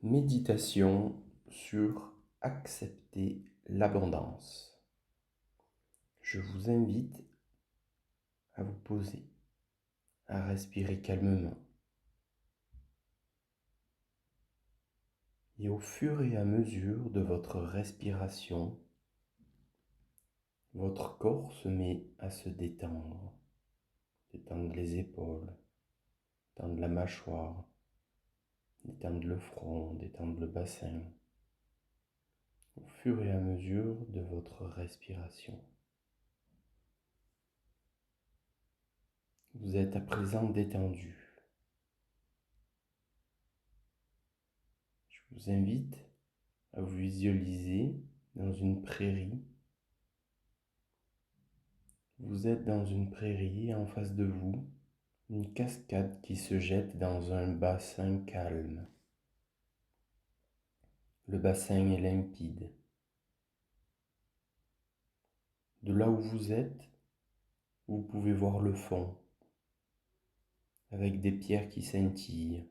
Méditation sur accepter l'abondance. Je vous invite à vous poser, à respirer calmement. Et au fur et à mesure de votre respiration, votre corps se met à se détendre. Détendre les épaules, détendre la mâchoire, détendre le front, détendre le bassin. Au fur et à mesure de votre respiration. Vous êtes à présent détendu. Je vous invite à vous visualiser dans une prairie. Vous êtes dans une prairie et en face de vous, une cascade qui se jette dans un bassin calme. Le bassin est limpide. De là où vous êtes, vous pouvez voir le fond, avec des pierres qui scintillent.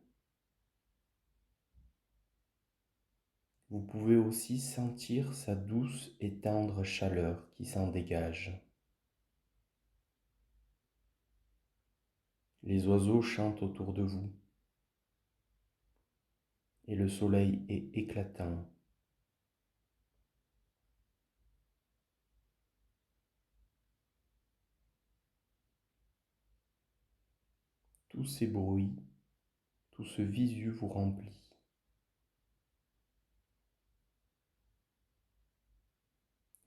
Vous pouvez aussi sentir sa douce et tendre chaleur qui s'en dégage. Les oiseaux chantent autour de vous et le soleil est éclatant. Tous ces bruits, tout ce visu vous remplit.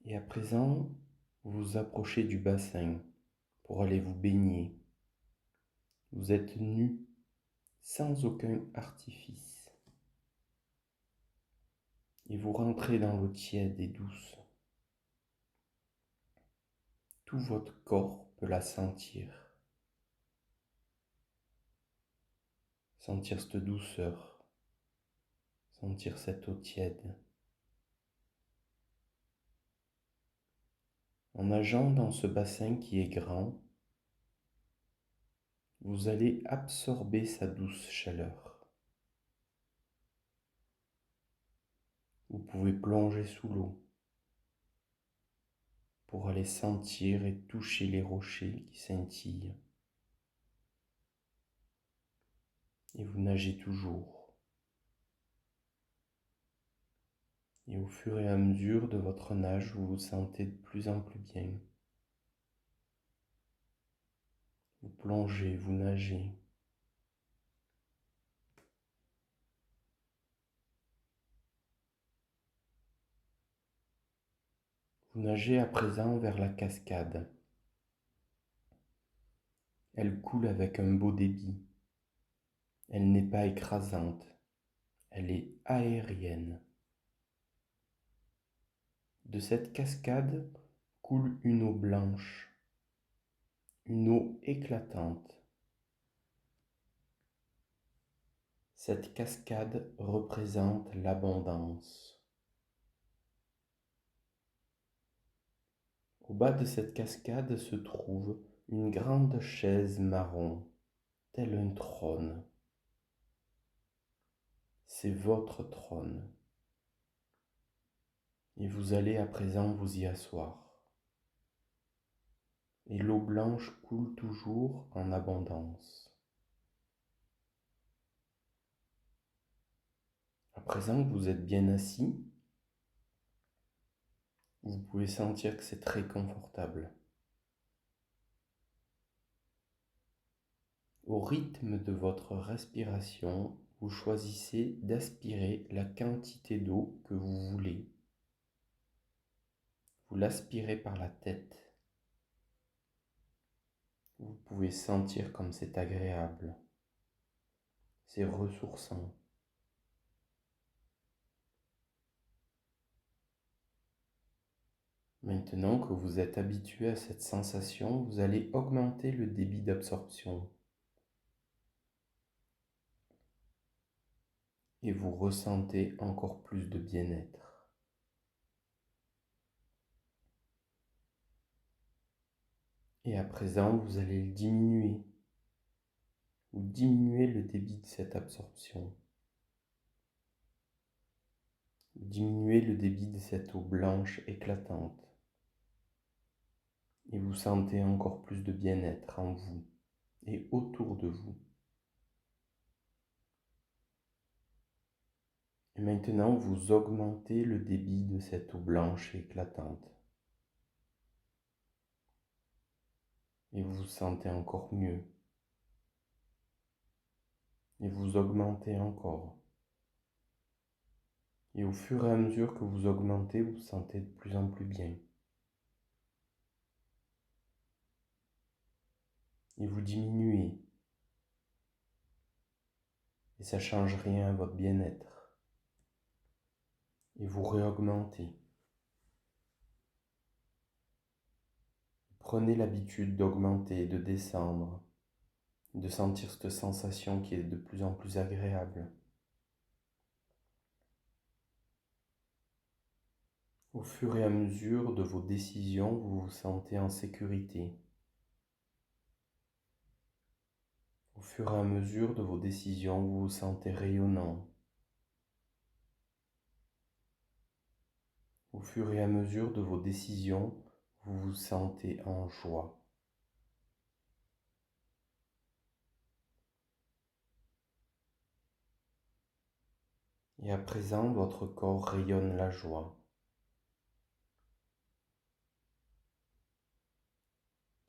Et à présent, vous vous approchez du bassin pour aller vous baigner. Vous êtes nu, sans aucun artifice. Et vous rentrez dans l'eau tiède et douce. Tout votre corps peut la sentir. Sentir cette douceur. Sentir cette eau tiède. En nageant dans ce bassin qui est grand, vous allez absorber sa douce chaleur. Vous pouvez plonger sous l'eau pour aller sentir et toucher les rochers qui scintillent. Et vous nagez toujours. Et au fur et à mesure de votre nage, vous vous sentez de plus en plus bien. Vous plongez, vous nagez. Vous nagez à présent vers la cascade. Elle coule avec un beau débit. Elle n'est pas écrasante. Elle est aérienne. De cette cascade coule une eau blanche, une eau éclatante. Cette cascade représente l'abondance. Au bas de cette cascade se trouve une grande chaise marron, tel un trône. C'est votre trône. Et vous allez à présent vous y asseoir. Et l'eau blanche coule toujours en abondance. À présent que vous êtes bien assis, vous pouvez sentir que c'est très confortable. Au rythme de votre respiration, vous choisissez d'aspirer la quantité d'eau que vous voulez. Vous l'aspirez par la tête. Vous pouvez sentir comme c'est agréable. C'est ressourçant. Maintenant que vous êtes habitué à cette sensation, vous allez augmenter le débit d'absorption. Et vous ressentez encore plus de bien-être. Et à présent, vous allez le diminuer. Vous diminuez le débit de cette absorption. diminuez le débit de cette eau blanche éclatante et vous sentez encore plus de bien-être en vous et autour de vous. Et maintenant, vous augmentez le débit de cette eau blanche et éclatante. Et vous vous sentez encore mieux. Et vous augmentez encore. Et au fur et à mesure que vous augmentez, vous vous sentez de plus en plus bien. Et vous diminuez. Et ça ne change rien à votre bien-être. Et vous réaugmentez. Prenez l'habitude d'augmenter, de descendre, de sentir cette sensation qui est de plus en plus agréable. Au fur et à mesure de vos décisions, vous vous sentez en sécurité. Au fur et à mesure de vos décisions, vous vous sentez rayonnant. Au fur et à mesure de vos décisions, vous vous sentez en joie. Et à présent, votre corps rayonne la joie.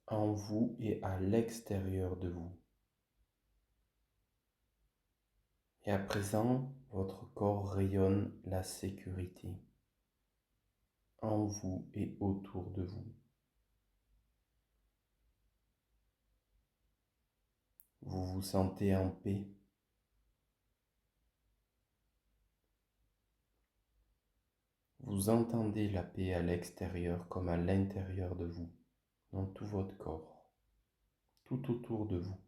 En vous et à l'extérieur de vous. Et à présent, votre corps rayonne la sécurité. En vous et autour de vous. Vous vous sentez en paix. Vous entendez la paix à l'extérieur comme à l'intérieur de vous, dans tout votre corps, tout autour de vous.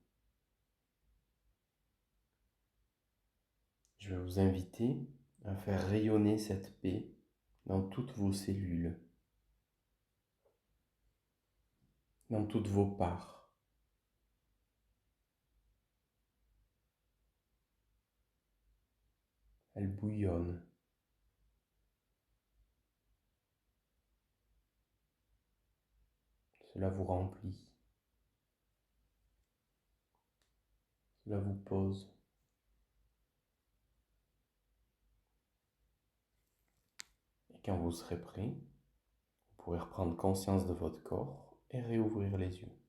Je vais vous inviter à faire rayonner cette paix dans toutes vos cellules, dans toutes vos parts. Elle bouillonne. Cela vous remplit. Cela vous pose. Et quand vous serez prêt, vous pourrez reprendre conscience de votre corps et réouvrir les yeux.